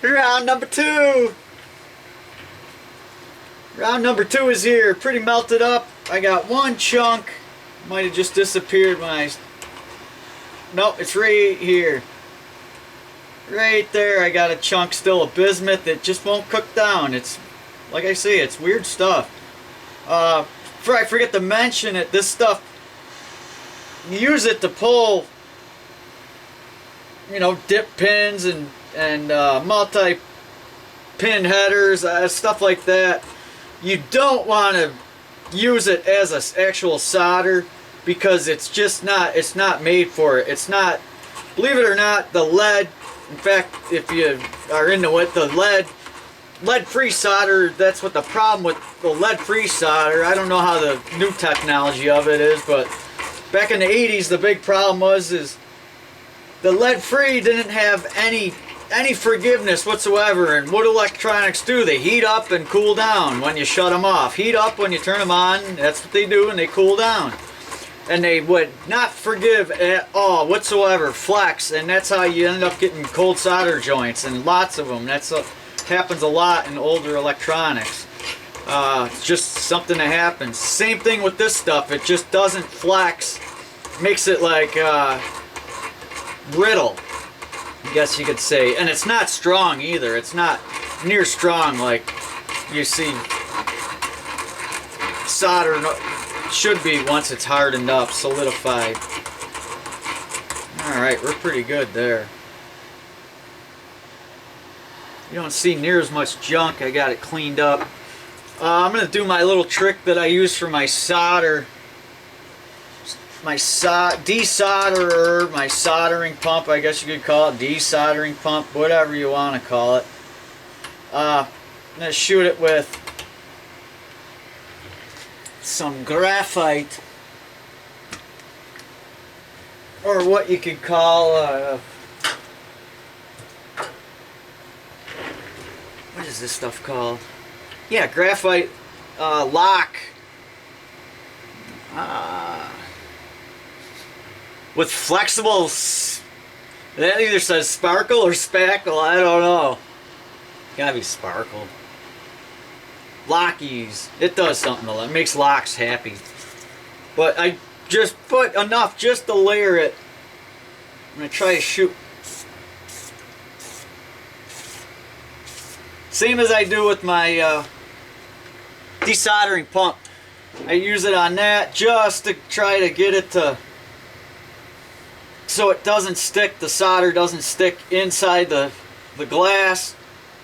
Round number two. Round number two is here. Pretty melted up. I got one chunk. Might have just disappeared when I... Nope, it's right here. Right there, I got a chunk still of bismuth that just won't cook down. It's, like I say, it's weird stuff. I forget to mention it, this stuff, you use it to pull, you know, dip pins and multi-pin headers, stuff like that. You don't want to use it as an actual solder because it's just not, it's not made for it. It's not, believe it or not, the lead, in fact, if you are into it, the lead-free solder, that's what the problem with the lead-free solder, I don't know how the new technology of it is, but back in the 80s, the big problem is the lead-free didn't have any forgiveness whatsoever. And what electronics do? They heat up and cool down when you shut them off. Heat up when you turn them on. That's what they do, and they cool down. And they would not forgive at all whatsoever, flex, and that's how you end up getting cold solder joints, and lots of them. That's happens a lot in older electronics. It's just something that happens. Same thing with this stuff. It just doesn't flex. Makes it like brittle, I guess you could say. And it's not strong either. It's not near strong like you see solder should be once it's hardened up, solidified. Alright, we're pretty good there. You don't see near as much junk. I got it cleaned up. I'm going to do my little trick that I use for my solder. My desolderer, my soldering pump, I guess you could call it. Desoldering pump, whatever you want to call it. I'm going to shoot it with some graphite, or what you could call what is this stuff called? Yeah, graphite lock with flexible that either says sparkle or spackle, I don't know. Gotta be sparkle. Lockies. It does something. It makes locks happy. But I just put enough just to layer it. I'm going to try to shoot. Same as I do with my desoldering pump. I use it on that just to try to get it to, so it doesn't stick, the solder doesn't stick inside the glass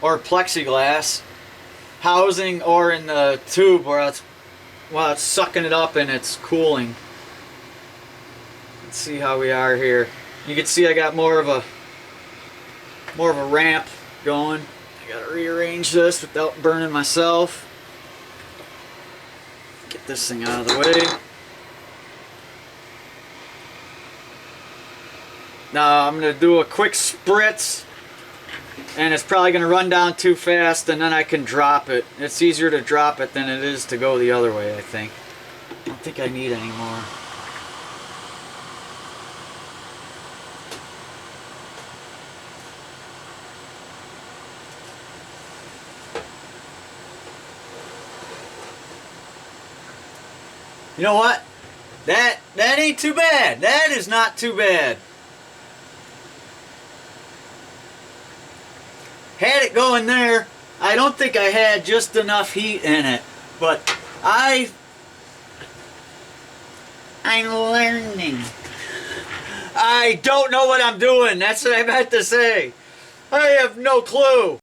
or plexiglass housing or in the tube where it's, while it's sucking it up and it's cooling. Let's see how we are here. You can see I got more of a ramp going. I gotta rearrange this without burning myself. Get this thing out of the way. Now I'm gonna do a quick spritz. And it's probably going to run down too fast, and then I can drop it. It's easier to drop it than it is to go the other way, I think. I don't think I need any more. You know what? That ain't too bad. That is not too bad. Had it going there. I don't think I had just enough heat in it, but I'm learning. I don't know what I'm doing. That's what I meant to say. I have no clue.